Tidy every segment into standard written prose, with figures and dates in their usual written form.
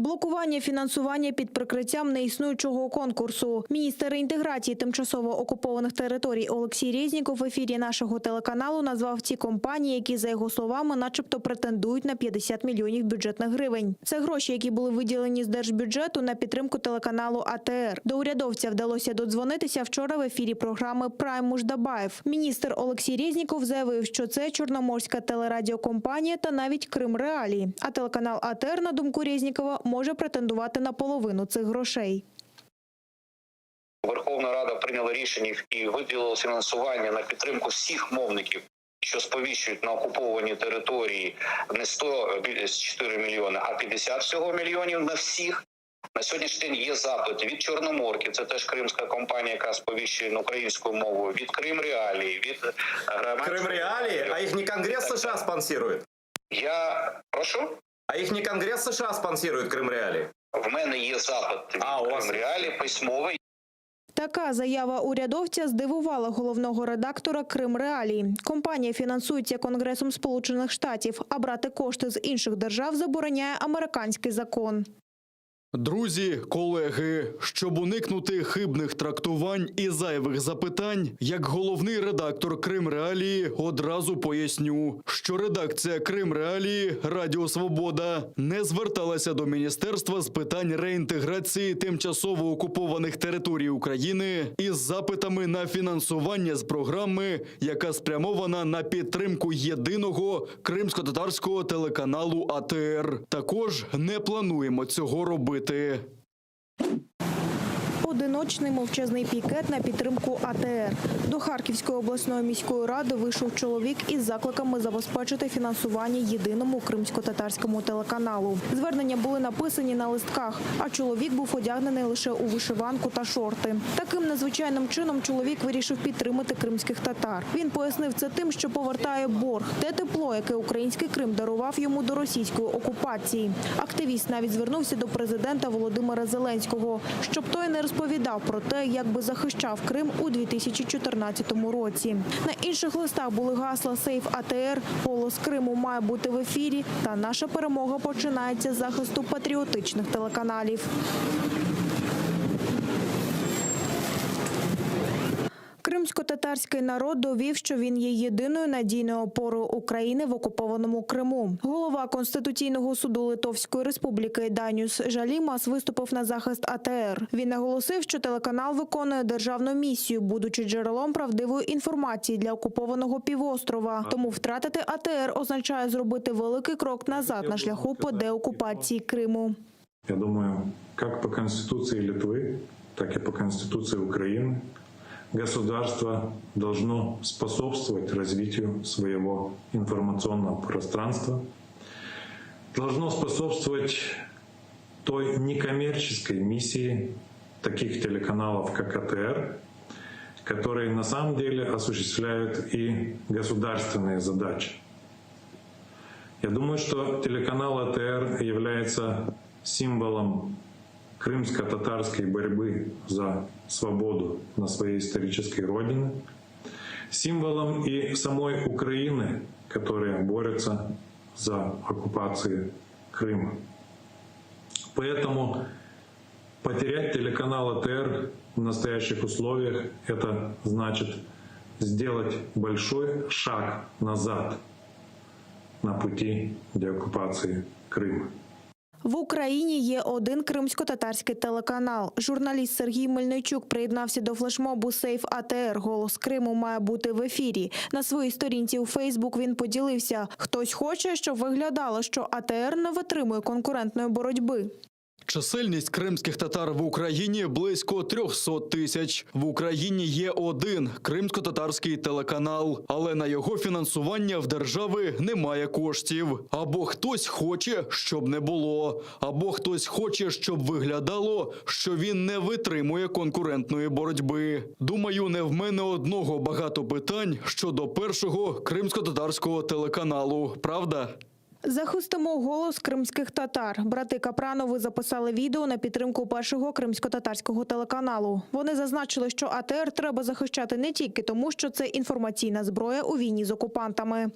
Блокування фінансування під прикриттям неіснуючого конкурсу. Міністр реінтеграції тимчасово окупованих територій Олексій Резніков в ефірі нашого телеканалу назвав ті компанії, які, за його словами, начебто претендують на 50 мільйонів бюджетних гривень. Це гроші, які були виділені з держбюджету на підтримку телеканалу АТР. До урядовця вдалося додзвонитися вчора в ефірі програми «Прайм Муждабаєв». Міністр Олексій Резніков заявив, що це Чорноморська телерадіокомпанія та навіть Крим Реалії. А телеканал АТР, на думку Резнікова, може претендувати на половину цих грошей. Верховна Рада прийняла рішення і виділила фінансування на підтримку всіх мовників, що сповіщують на окупованій території не 104 мільйони, а 50 всього мільйонів на всіх. На сьогоднішній день є запит від Чорноморки, це теж кримська компанія, яка сповіщує українською мовою, від Крим Реалії, від громадського... Крим Реалії? А їх не Конгрес США спонсорує? Я прошу? А їх не Конгрес США спонсорує Крим Реалії? В мене є запит від Крим Реалії письмовий. Така заява урядовця здивувала головного редактора Крим Реалії. Компанія фінансується Конгресом Сполучених Штатів, а брати кошти з інших держав забороняє американський закон. Друзі, колеги, щоб уникнути хибних трактувань і зайвих запитань, як головний редактор Крим Реалії одразу поясню, що редакція Крим Реалії «Радіо Свобода» не зверталася до Міністерства з питань реінтеграції тимчасово окупованих територій України із запитами на фінансування з програми, яка спрямована на підтримку єдиного кримсько-татарського телеканалу АТР. Також не плануємо цього робити. Одиночний мовчазний пікет на підтримку АТР. До Харківської обласної міської ради вийшов чоловік із закликами забезпечити фінансування єдиному кримсько-татарському телеканалу. Звернення були написані на листках, а чоловік був одягнений лише у вишиванку та шорти. Таким незвичайним чином чоловік вирішив підтримати кримських татар. Він пояснив це тим, що повертає борг, те тепло, яке український Крим дарував йому до російської окупації. Активіст навіть звернувся до президента Володимира Зеленського, щоб той не розповідав про те, як би захищав Крим у 2014 році. На інших листах були гасла «Сейф АТР», «Голос Криму має бути в ефірі» та «Наша перемога починається з захисту патріотичних телеканалів». Кримсько-татарський народ довів, що він є єдиною надійною опорою України в окупованому Криму. Голова Конституційного суду Литовської Республіки Даніус Жалімас виступив на захист АТР. Він наголосив, що телеканал виконує державну місію, будучи джерелом правдивої інформації для окупованого півострова. Тому втратити АТР означає зробити великий крок назад на шляху по деокупації Криму. Я думаю, як по Конституції Литви, так і по Конституції України государство должно способствовать развитию своего информационного пространства, должно способствовать той некоммерческой миссии таких телеканалов, как АТР, которые на самом деле осуществляют и государственные задачи. Я думаю, что телеканал АТР является символом крымско-татарской борьбы за свободу на своей исторической родине, символом и самой Украины, которая борется за оккупацию Крыма. Поэтому потерять телеканал АТР в настоящих условиях – это значит сделать большой шаг назад на пути деоккупации Крыма. В Україні є один кримсько-татарський телеканал. Журналіст Сергій Мельничук приєднався до флешмобу «Сейф АТР. Голос Криму має бути в ефірі». На своїй сторінці у Фейсбук він поділився: «Хтось хоче, щоб виглядало, що АТР не витримує конкурентної боротьби». Чисельність кримських татар в Україні близько 300 тисяч. В Україні є один кримсько-татарський телеканал, але на його фінансування в держави немає коштів. Або хтось хоче, щоб не було, або хтось хоче, щоб виглядало, що він не витримує конкурентної боротьби. Думаю, не в мене одного багато питань щодо першого кримсько-татарського телеканалу, правда? Захистимо голос кримських татар. Брати Капранови записали відео на підтримку першого кримсько-татарського телеканалу. Вони зазначили, що АТР треба захищати не тільки тому, що це інформаційна зброя у війні з окупантами.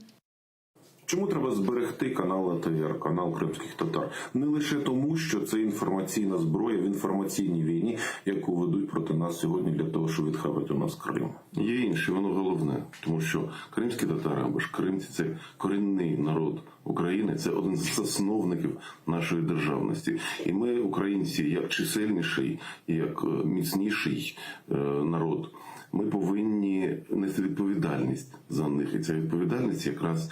Чому треба зберегти канал АТР, канал кримських татар? Не лише тому, що це інформаційна зброя в інформаційній війні, яку ведуть проти нас сьогодні для того, щоб відхавати у нас Крим. Є інше, воно головне, тому що кримські татари або ж кримці – це корінний народ України, це один з засновників нашої державності. І ми, українці, як чисельніший, як міцніший народ, ми повинні нести відповідальність за них. І ця відповідальність якраз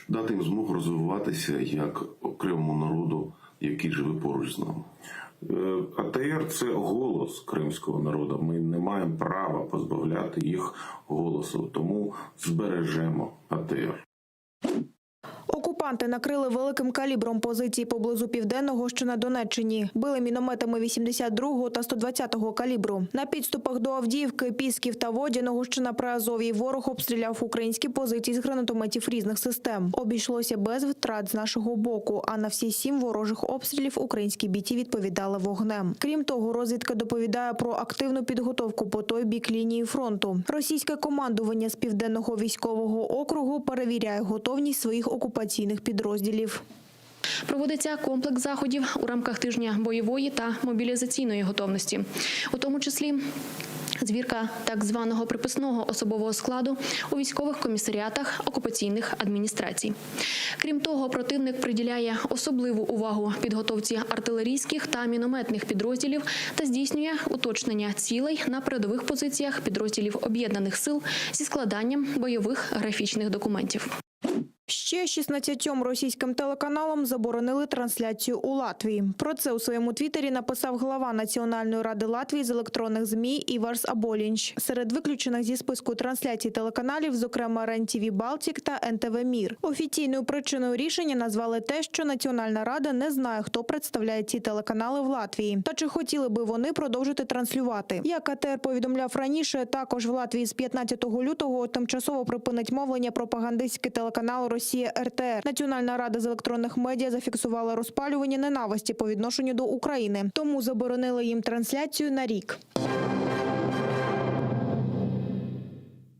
дати їм змогу розвиватися як окремому народу, який живе поруч з нами. АТР – це голос кримського народу. Ми не маємо права позбавляти їх голосу, тому збережемо АТР. Окупанти накрили великим калібром позиції поблизу Південного, що на Донеччині. Били мінометами 82-го та 120-го калібру. На підступах до Авдіївки, Пісків та Водяного, що на Приазов'ї, ворог обстріляв українські позиції з гранатометів різних систем. Обійшлося без втрат з нашого боку, а на всі 7 ворожих обстрілів українські бійці відповідали вогнем. Крім того, розвідка доповідає про активну підготовку по той бік лінії фронту. Російське командування з Південного військового округу перевіряє готовність своїх окупаційних підрозділів. Проводиться комплекс заходів у рамках тижня бойової та мобілізаційної готовності, у тому числі звірка так званого приписного особового складу у військових комісаріатах окупаційних адміністрацій. Крім того, противник приділяє особливу увагу підготовці артилерійських та мінометних підрозділів та здійснює уточнення цілей на передових позиціях підрозділів об'єднаних сил зі складанням бойових графічних документів. Ще 16 російським телеканалам заборонили трансляцію у Латвії. Про це у своєму твіттері написав глава Національної ради Латвії з електронних ЗМІ Іварс Аболінч. Серед виключених зі списку трансляцій телеканалів, зокрема РЕН-ТВ Балтік та НТВ Мір. Офіційною причиною рішення назвали те, що Національна рада не знає, хто представляє ці телеканали в Латвії, та чи хотіли би вони продовжити транслювати. Як АТР повідомляв раніше, також в Латвії з 15 лютого тимчасово припинить мовлення пропагандистський телеканал «Росія РТР». Національна рада з електронних медіа зафіксувала розпалювання ненависті по відношенню до України, тому заборонили їм трансляцію на рік.